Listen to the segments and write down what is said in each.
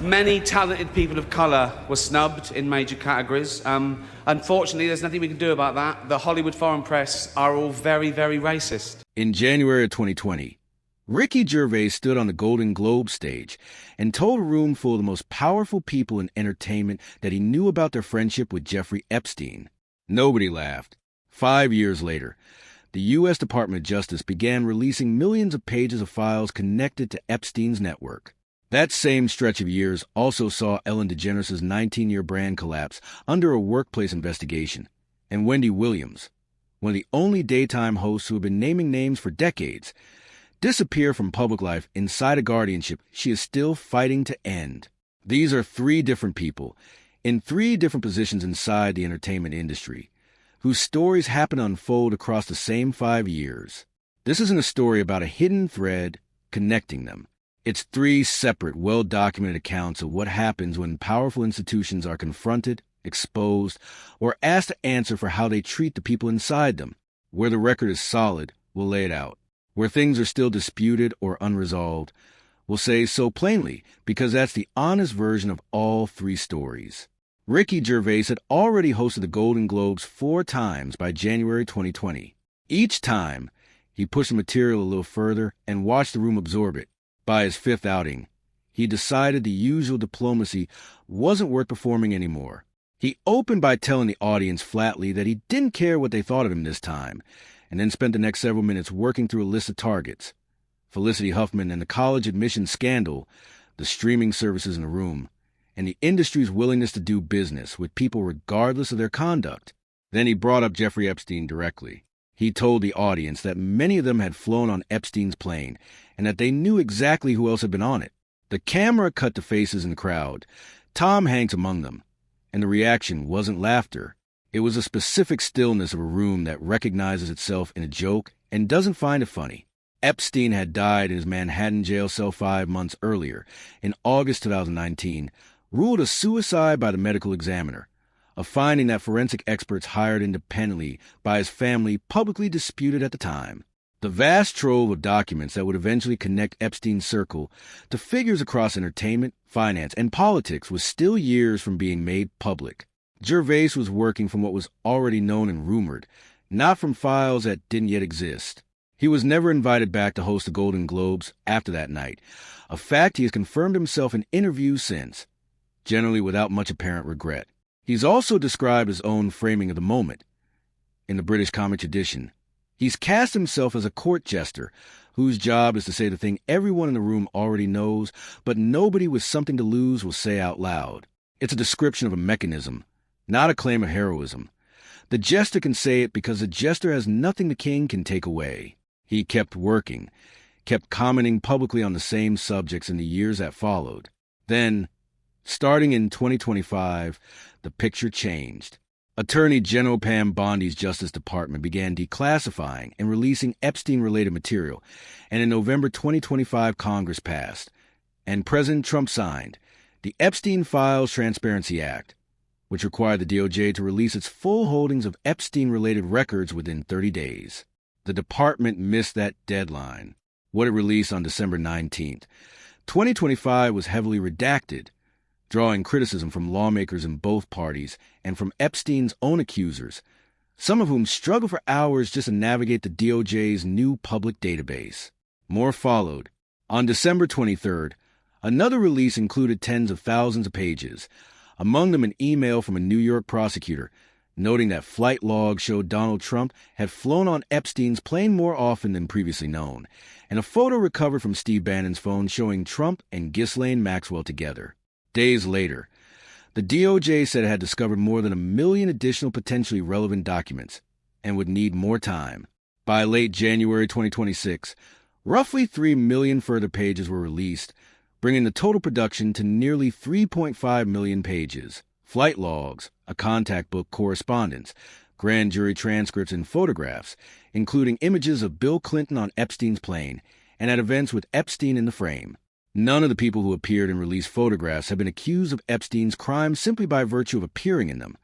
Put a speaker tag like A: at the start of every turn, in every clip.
A: Many talented people of colour were snubbed in major categories. Unfortunately, there's nothing we can do about that. The Hollywood foreign press are all very, very racist.
B: In January of 2020, Ricky Gervais stood on the Golden Globe stage and told a room full of the most powerful people in entertainment that he knew about their friendship with Jeffrey Epstein. Nobody laughed. 5 years later, the U.S. Department of Justice began releasing millions of pages of files connected to Epstein's network. That same stretch of years also saw Ellen DeGeneres' 19-year brand collapse under a workplace investigation, and Wendy Williams, one of the only daytime hosts who have been naming names for decades, disappear from public life inside a guardianship she is still fighting to end. These are 3 different people, in 3 different positions inside the entertainment industry, whose stories happen to unfold across the same 5 years. This isn't a story about a hidden thread connecting them. It's 3 separate, well-documented accounts of what happens when powerful institutions are confronted, exposed, or asked to answer for how they treat the people inside them. Where the record is solid, we'll lay it out. Where things are still disputed or unresolved, we'll say so plainly, because that's the honest version of all 3 stories. Ricky Gervais had already hosted the Golden Globes 4 times by January 2020. Each time, he pushed the material a little further and watched the room absorb it. By his 5th outing, he decided the usual diplomacy wasn't worth performing anymore. He opened by telling the audience flatly that he didn't care what they thought of him this time, and then spent the next several minutes working through a list of targets: Felicity Huffman and the college admissions scandal, the streaming services in the room, and the industry's willingness to do business with people regardless of their conduct. Then he brought up Jeffrey Epstein directly. He told the audience that many of them had flown on Epstein's plane and that they knew exactly who else had been on it. The camera cut to faces in the crowd, Tom Hanks among them, and the reaction wasn't laughter. It was a specific stillness of a room that recognizes itself in a joke and doesn't find it funny. Epstein had died in his Manhattan jail cell 5 months earlier, in August 2019, ruled a suicide by the medical examiner, a finding that forensic experts hired independently by his family publicly disputed at the time. The vast trove of documents that would eventually connect Epstein's circle to figures across entertainment, finance, and politics was still years from being made public. Gervais was working from what was already known and rumored, not from files that didn't yet exist. He was never invited back to host the Golden Globes after that night, a fact he has confirmed himself in interviews since, generally without much apparent regret. He's also described his own framing of the moment. In the British comic tradition, he's cast himself as a court jester whose job is to say the thing everyone in the room already knows, but nobody with something to lose will say out loud. It's a description of a mechanism, not a claim of heroism. The jester can say it because the jester has nothing the king can take away. He kept working, kept commenting publicly on the same subjects in the years that followed. Then, starting in 2025, the picture changed. Attorney General Pam Bondi's Justice Department began declassifying and releasing Epstein-related material, and in November 2025, Congress passed, and President Trump signed, the Epstein Files Transparency Act, which required the DOJ to release its full holdings of Epstein-related records within 30 days. The department missed that deadline. What it released on December 19th. 2025 was heavily redacted, drawing criticism from lawmakers in both parties and from Epstein's own accusers, some of whom struggled for hours just to navigate the DOJ's new public database. More followed. On December 23rd, another release included tens of thousands of pages, among them an email from a New York prosecutor noting that flight logs showed Donald Trump had flown on Epstein's plane more often than previously known, and a photo recovered from Steve Bannon's phone showing Trump and Ghislaine Maxwell together. Days later, the DOJ said it had discovered more than 1 million additional potentially relevant documents and would need more time. By late January 2026, roughly 3 million further pages were released, bringing the total production to nearly 3.5 million pages. Flight logs, a contact book, correspondence, grand jury transcripts, and photographs, including images of Bill Clinton on Epstein's plane and at events with Epstein in the frame. None of the people who appeared in released photographs have been accused of Epstein's crimes simply by virtue of appearing in them.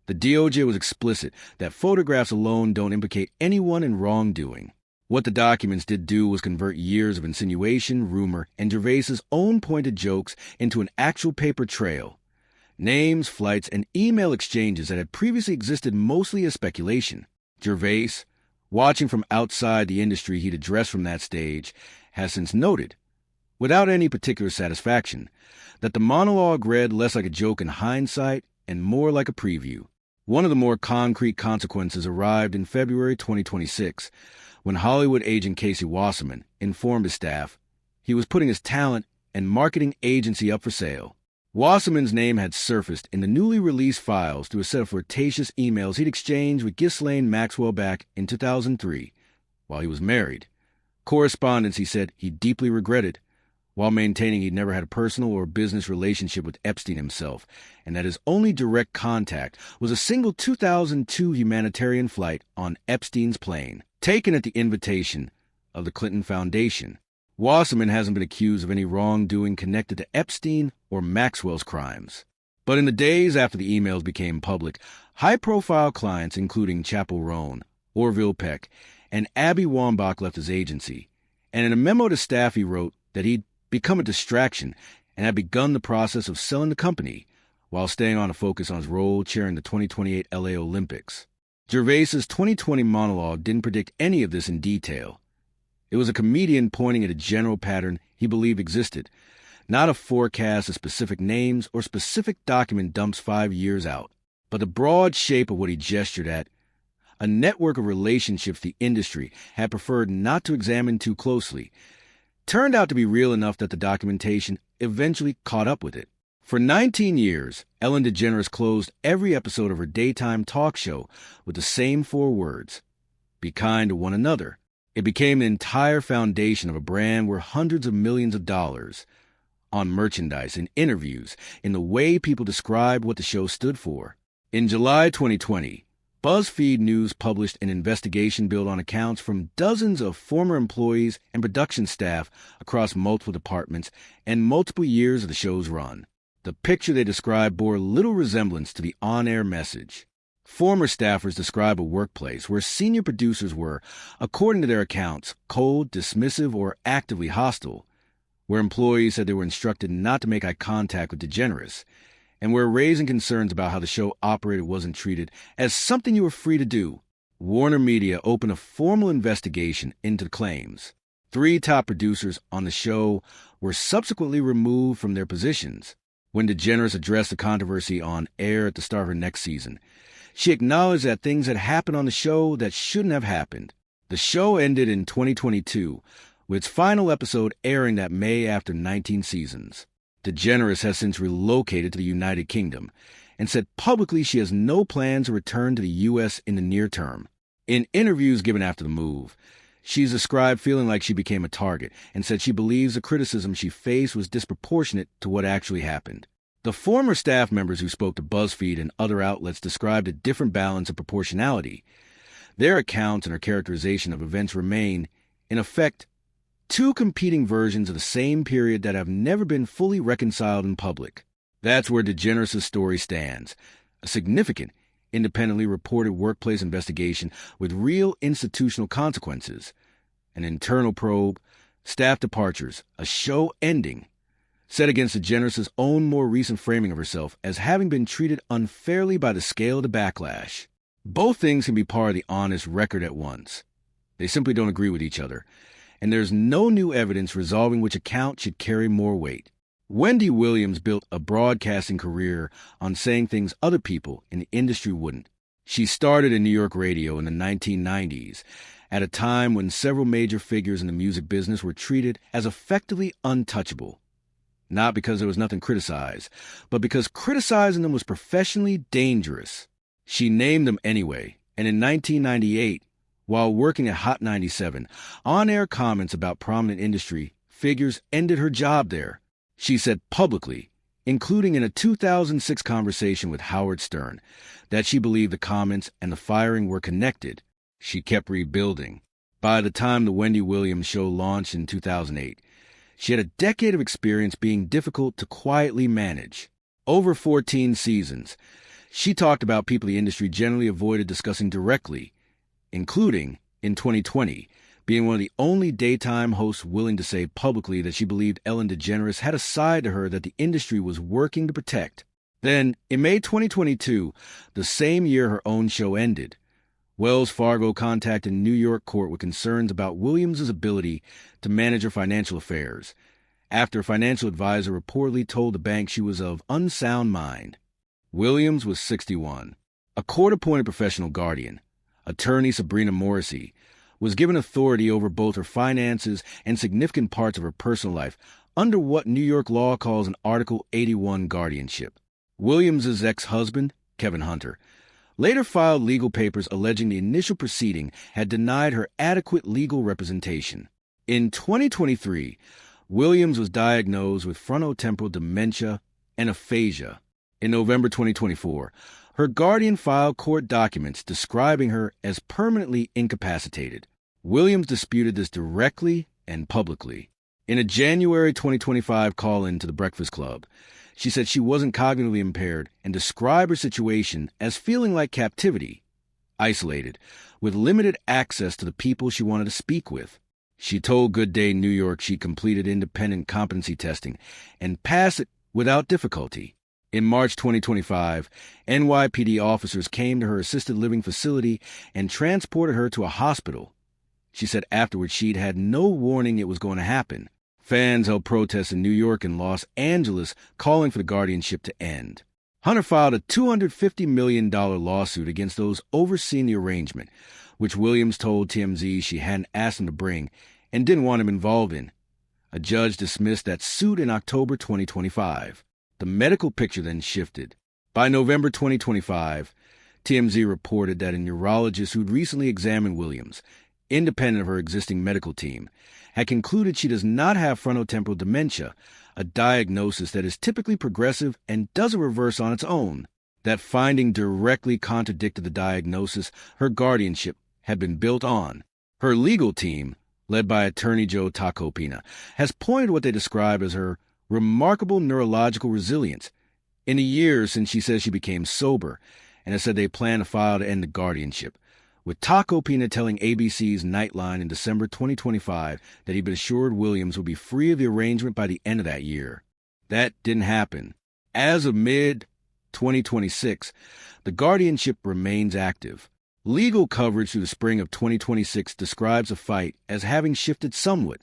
B: The DOJ was explicit that photographs alone don't implicate anyone in wrongdoing. What the documents did do was convert years of insinuation, rumor, and Gervais's own pointed jokes into an actual paper trail. Names, flights, and email exchanges that had previously existed mostly as speculation. Gervais, watching from outside the industry he'd addressed from that stage, has since noted, without any particular satisfaction, that the monologue read less like a joke in hindsight and more like a preview. One of the more concrete consequences arrived in February 2026, when Hollywood agent Casey Wasserman informed his staff he was putting his talent and marketing agency up for sale. Wasserman's name had surfaced in the newly released files through a set of flirtatious emails he'd exchanged with Ghislaine Maxwell back in 2003, while he was married. Correspondence he said he deeply regretted, while maintaining he'd never had a personal or business relationship with Epstein himself, and that his only direct contact was a single 2002 humanitarian flight on Epstein's plane, taken at the invitation of the Clinton Foundation. Wasserman hasn't been accused of any wrongdoing connected to Epstein or Maxwell's crimes. But in the days after the emails became public, high-profile clients including Chappell Roan, Orville Peck, and Abby Wambach left his agency, and in a memo to staff he wrote that he'd become a distraction and had begun the process of selling the company while staying on to focus on his role chairing the 2028 LA Olympics. Gervais's 2020 monologue didn't predict any of this in detail. It was a comedian pointing at a general pattern he believed existed, not a forecast of specific names or specific document dumps 5 years out, but the broad shape of what he gestured at, a network of relationships the industry had preferred not to examine too closely, turned out to be real enough that the documentation eventually caught up with it. For 19 years, Ellen DeGeneres closed every episode of her daytime talk show with the same 4 words: be kind to one another. It became the entire foundation of a brand worth hundreds of millions of dollars on merchandise, in interviews, in the way people described what the show stood for. In July 2020, BuzzFeed News published an investigation built on accounts from dozens of former employees and production staff across multiple departments and multiple years of the show's run. The picture they described bore little resemblance to the on-air message. Former staffers describe a workplace where senior producers were, according to their accounts, cold, dismissive, or actively hostile, where employees said they were instructed not to make eye contact with DeGeneres, and where raising concerns about how the show operated wasn't treated as something you were free to do. Warner Media opened a formal investigation into the claims. 3 top producers on the show were subsequently removed from their positions. When DeGeneres addressed the controversy on air at the start of her next season, she acknowledged that things had happened on the show that shouldn't have happened. The show ended in 2022, with its final episode airing that May after 19 seasons. DeGeneres has since relocated to the United Kingdom and said publicly she has no plans to return to the U.S. in the near term. In interviews given after the move, she's described feeling like she became a target and said she believes the criticism she faced was disproportionate to what actually happened. The former staff members who spoke to BuzzFeed and other outlets described a different balance of proportionality. Their accounts and her characterization of events remain, in effect, 2 competing versions of the same period that have never been fully reconciled in public. That's where DeGeneres' story stands, a significant, independently reported workplace investigation with real institutional consequences, an internal probe, staff departures, a show ending, set against DeGeneres' own more recent framing of herself as having been treated unfairly by the scale of the backlash. Both things can be part of the honest record at once. They simply don't agree with each other, and there's no new evidence resolving which account should carry more weight. Wendy Williams built a broadcasting career on saying things other people in the industry wouldn't. She started in New York radio in the 1990s, at a time when several major figures in the music business were treated as effectively untouchable. Not because there was nothing to criticize, but because criticizing them was professionally dangerous. She named them anyway, and in 1998, while working at Hot 97, on-air comments about prominent industry figures ended her job there. She said publicly, including in a 2006 conversation with Howard Stern, that she believed the comments and the firing were connected. She kept rebuilding. By the time the Wendy Williams show launched in 2008, she had a decade of experience being difficult to quietly manage. Over 14 seasons, she talked about people the industry generally avoided discussing directly, including, in 2020, being one of the only daytime hosts willing to say publicly that she believed Ellen DeGeneres had a side to her that the industry was working to protect. Then, in May 2022, the same year her own show ended, Wells Fargo contacted New York court with concerns about Williams' ability to manage her financial affairs, after a financial advisor reportedly told the bank she was of unsound mind. Williams was 61. A court-appointed professional guardian, attorney Sabrina Morrissey, was given authority over both her finances and significant parts of her personal life under what New York law calls an Article 81 guardianship. Williams' ex-husband, Kevin Hunter, later filed legal papers alleging the initial proceeding had denied her adequate legal representation. In 2023, Williams was diagnosed with frontotemporal dementia and aphasia. In November 2024, her guardian filed court documents describing her as permanently incapacitated. Williams disputed this directly and publicly. In a January 2025 call-in to the Breakfast Club, she said she wasn't cognitively impaired and described her situation as feeling like captivity, isolated, with limited access to the people she wanted to speak with. She told Good Day New York she completed independent competency testing and passed it without difficulty. In March 2025, NYPD officers came to her assisted living facility and transported her to a hospital. She said afterwards she'd had no warning it was going to happen. Fans held protests in New York and Los Angeles calling for the guardianship to end. Hunter filed a $250 million lawsuit against those overseeing the arrangement, which Williams told TMZ she hadn't asked him to bring and didn't want him involved in. A judge dismissed that suit in October 2025. The medical picture then shifted. By November 2025, TMZ reported that a neurologist who'd recently examined Williams, independent of her existing medical team, had concluded she does not have frontotemporal dementia, a diagnosis that is typically progressive and doesn't reverse on its own. That finding directly contradicted the diagnosis her guardianship had been built on. Her legal team, led by attorney Joe Tacopina, has pointed to what they describe as her remarkable neurological resilience in the years since she says she became sober, and has said they plan to file to end the guardianship, with Tacopina telling ABC's Nightline in December 2025 that he'd been assured Williams would be free of the arrangement by the end of that year. That didn't happen. As of mid-2026, the guardianship remains active. Legal coverage through the spring of 2026 describes the fight as having shifted somewhat,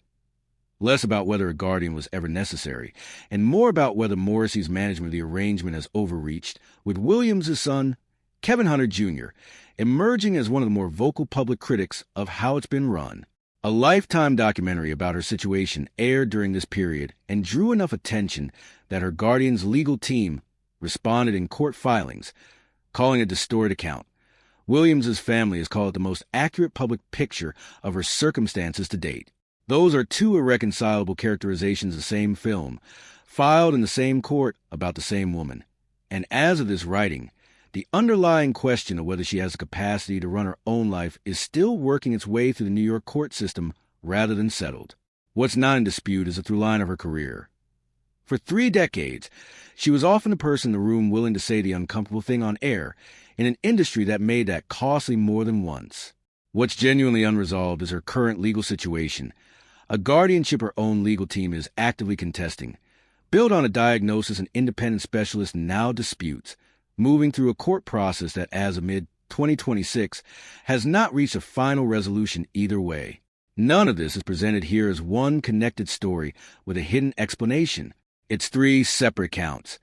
B: less about whether a guardian was ever necessary, and more about whether Morrissey's management of the arrangement has overreached, with Williams' son, Kevin Hunter Jr., emerging as one of the more vocal public critics of how it's been run. A Lifetime documentary about her situation aired during this period and drew enough attention that her guardian's legal team responded in court filings, calling it a distorted account. Williams' family has called it the most accurate public picture of her circumstances to date. Those are two irreconcilable characterizations of the same film, filed in the same court about the same woman. And as of this writing, the underlying question of whether she has the capacity to run her own life is still working its way through the New York court system rather than settled. What's not in dispute is the through line of her career. For 3 decades, she was often the person in the room willing to say the uncomfortable thing on air in an industry that made that costly more than once. What's genuinely unresolved is her current legal situation, a guardianship her own legal team is actively contesting, built on a diagnosis an independent specialist now disputes, moving through a court process that, as of mid-2026, has not reached a final resolution either way. None of this is presented here as one connected story with a hidden explanation. It's 3 separate counts,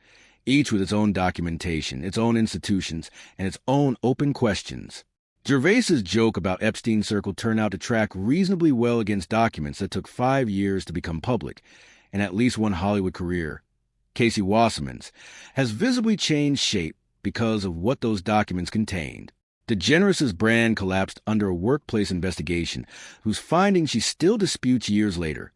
B: each with its own documentation, its own institutions, and its own open questions. Gervais's joke about Epstein's circle turned out to track reasonably well against documents that took 5 years to become public, and at least one Hollywood career, Casey Wasserman's, has visibly changed shape because of what those documents contained. DeGeneres' brand collapsed under a workplace investigation whose findings she still disputes years later,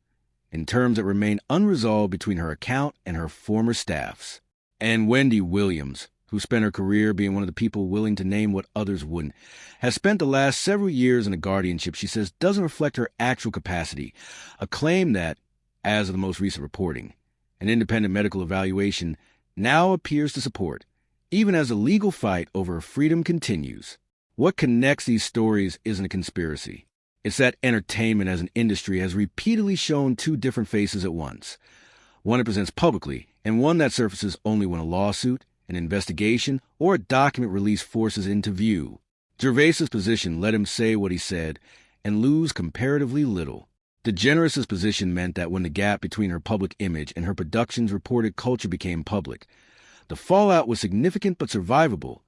B: in terms that remain unresolved between her account and her former staffs. And Wendy Williams, who spent her career being one of the people willing to name what others wouldn't, has spent the last several years in a guardianship she says doesn't reflect her actual capacity, a claim that, as of the most recent reporting, an independent medical evaluation now appears to support, even as the legal fight over her freedom continues. What connects these stories isn't a conspiracy. It's that entertainment as an industry has repeatedly shown two different faces at once. One it presents publicly, and one that surfaces only when a lawsuit, an investigation, or a document release forces into view. Gervais's position let him say what he said and lose comparatively little. DeGeneres' position meant that when the gap between her public image and her production's reported culture became public, the fallout was significant but survivable,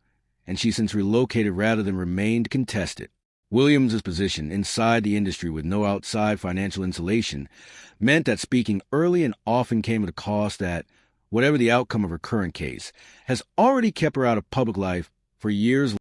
B: and she since relocated rather than remained contested. Williams' position inside the industry with no outside financial insulation meant that speaking early and often came at a cost that, whatever the outcome of her current case, has already kept her out of public life for years.